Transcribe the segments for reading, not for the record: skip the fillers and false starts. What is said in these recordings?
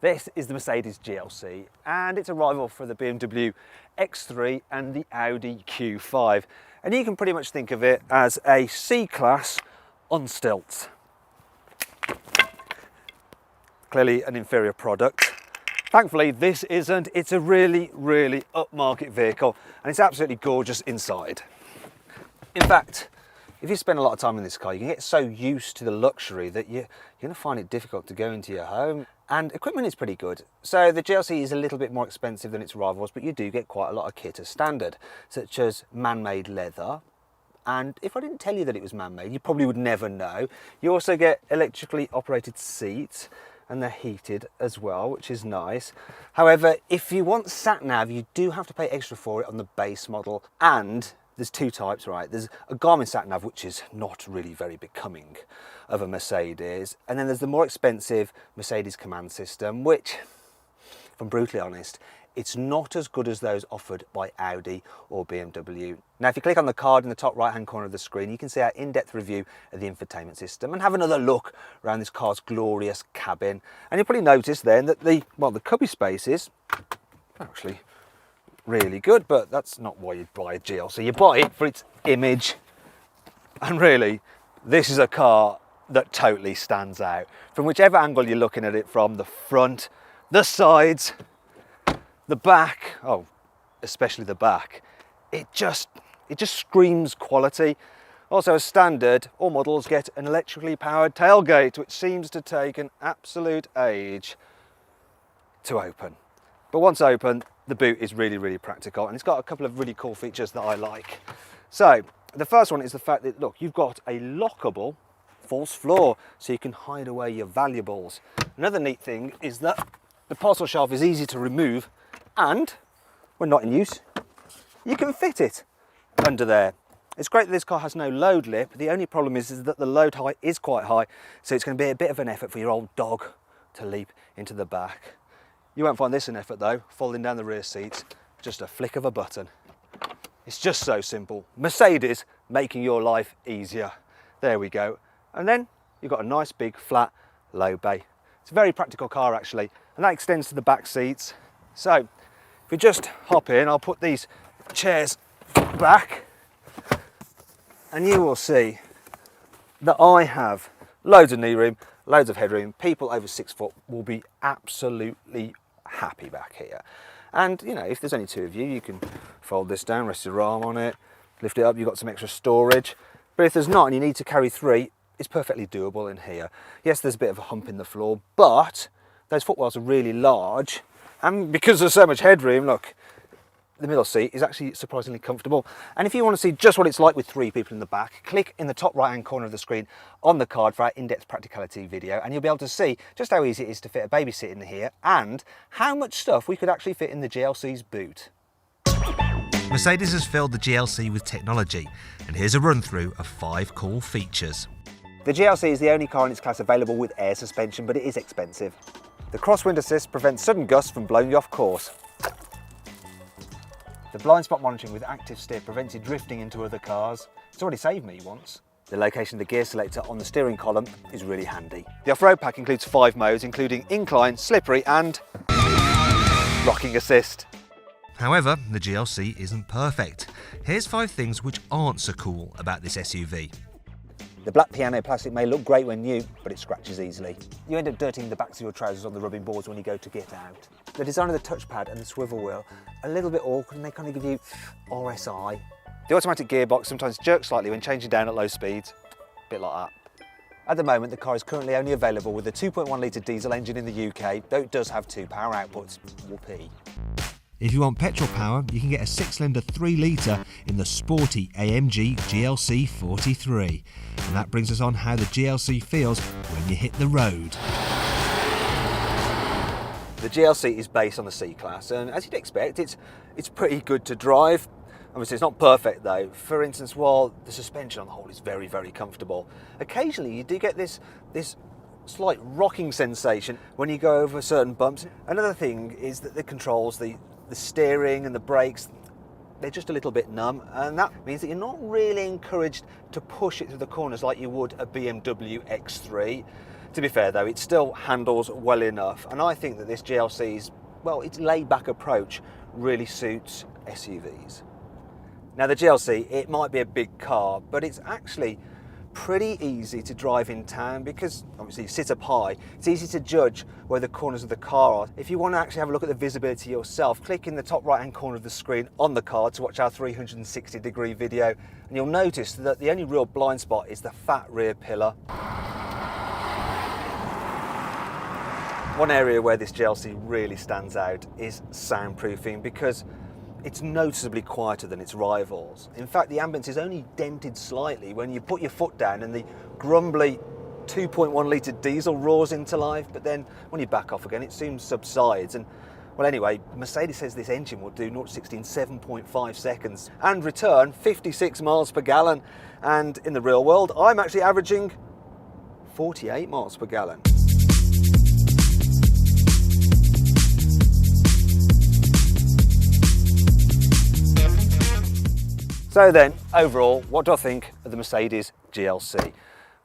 This is the Mercedes GLC and it's a rival for the BMW X3 and the Audi Q5. And you can pretty much think of it as a C-Class on stilts. Clearly an inferior product. Thankfully this isn't. It's a really upmarket vehicle and it's absolutely gorgeous inside. In fact, if you spend a lot of time in this car, you can get so used to the luxury that you're going to find it difficult to go into your home. And equipment is pretty good. So the GLC is a little bit more expensive than its rivals, but you do get quite a lot of kit as standard, such as man-made leather. And if I didn't tell you that it was man-made, you probably would never know. You also get electrically operated seats, and they're heated as well, which is nice. However, if you want sat-nav, you do have to pay extra for it on the base model. And there's two types, right? There's a Garmin sat-nav, which is not really very becoming of a Mercedes. And then there's the more expensive Mercedes command system, which, if I'm brutally honest, it's not as good as those offered by Audi or BMW. Now, if you click on the card in the top right-hand corner of the screen, you can see our in-depth review of the infotainment system and have another look around this car's glorious cabin. And you'll probably notice then that the cubby spaces are actually really good, but that's not why you buy a GLC. You buy it for its image. And really, this is a car that totally stands out. From whichever angle you're looking at it from, the front, the sides, the back, oh, especially the back, it just screams quality. Also, as standard, all models get an electrically powered tailgate, which seems to take an absolute age to open. But once open, the boot is really practical, and it's got a couple of really cool features that I like. So the first one is the fact that, look, you've got a lockable false floor, so you can hide away your valuables. Another neat thing is that the parcel shelf is easy to remove, and when not in use, you can fit it under there. It's great that this car has no load lip. The only problem is that the load height is quite high, so it's going to be a bit of an effort for your old dog to leap into the back. You won't find this an effort though, folding down the rear seats, just a flick of a button. It's just so simple. Mercedes making your life easier. There we go. And then you've got a nice big flat low bay. It's a very practical car actually, and that extends to the back seats. So if we just hop in, I'll put these chairs back and you will see that I have loads of knee room, loads of headroom. People over 6 foot will be absolutely happy back here. And you know, if there's only two of you, you can fold this down, rest your arm on it, lift it up, you've got some extra storage. But if there's not and you need to carry three, it's perfectly doable in here. Yes, there's a bit of a hump in the floor, but those footwells are really large, and because there's so much headroom, look, the middle seat is actually surprisingly comfortable. And if you want to see just what it's like with three people in the back, click in the top right hand corner of the screen on the card for our in-depth practicality video, and you'll be able to see just how easy it is to fit a baby seat in here and how much stuff we could actually fit in the GLC's boot. Mercedes has filled the GLC with technology, and here's a run through of 5 cool features. The GLC is the only car in its class available with air suspension, but it is expensive. The crosswind assist prevents sudden gusts from blowing you off course. The blind spot monitoring with active steer prevents you drifting into other cars. It's already saved me once. The location of the gear selector on the steering column is really handy. The off-road pack includes 5 modes, including incline, slippery and rocking assist. However, the GLC isn't perfect. Here's 5 things which aren't so cool about this SUV. The black piano plastic may look great when new, but it scratches easily. You end up dirtying the backs of your trousers on the rubbing boards when you go to get out. The design of the touchpad and the swivel wheel are a little bit awkward, and they kind of give you RSI. The automatic gearbox sometimes jerks slightly when changing down at low speeds. A bit like that. At the moment, the car is currently only available with a 2.1 litre diesel engine in the UK, though it does have 2 power outputs. Whoopee. If you want petrol power, you can get a 6-cylinder 3-litre in the sporty AMG GLC 43. And that brings us on how the GLC feels when you hit the road. The GLC is based on the C-Class, and as you'd expect, it's pretty good to drive. Obviously, it's not perfect though. For instance, while the suspension on the whole is very comfortable, occasionally you do get this slight rocking sensation when you go over certain bumps. Another thing is that the controls, the steering and the brakes, they're just a little bit numb, and that means that you're not really encouraged to push it through the corners like you would a BMW X3. To be fair though, it still handles well enough, and I think that this GLC's, well, its laid-back approach really suits SUVs. Now the GLC, it might be a big car, but it's actually pretty easy to drive in town because obviously you sit up high. It's easy to judge where the corners of the car are. If you want to actually have a look at the visibility yourself, click in the top right hand corner of the screen on the car to watch our 360-degree video, and you'll notice that the only real blind spot is the fat rear pillar. One area where this GLC really stands out is soundproofing, because it's noticeably quieter than its rivals. In fact, the ambience is only dented slightly when you put your foot down and the grumbly 2.1 litre diesel roars into life, but then when you back off again, it soon subsides. And well, anyway, Mercedes says this engine will do 0 to 60 in 7.5 seconds and return 56 miles per gallon. And in the real world, I'm actually averaging 48 miles per gallon. So then, overall, what do I think of the Mercedes GLC?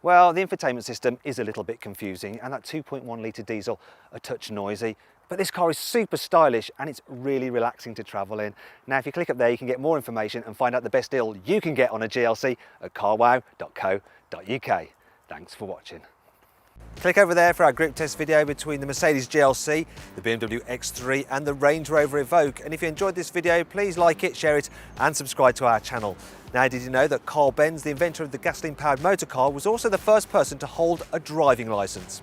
Well, the infotainment system is a little bit confusing, and that 2.1 litre diesel a touch noisy, but this car is super stylish and it's really relaxing to travel in. Now, if you click up there, you can get more information and find out the best deal you can get on a GLC at carwow.co.uk. Thanks for watching. Click over there for our group test video between the Mercedes GLC, the BMW X3 and the Range Rover Evoque. And if you enjoyed this video, please like it, share it and subscribe to our channel. Now, did you know that Carl Benz, the inventor of the gasoline-powered motor car, was also the first person to hold a driving licence?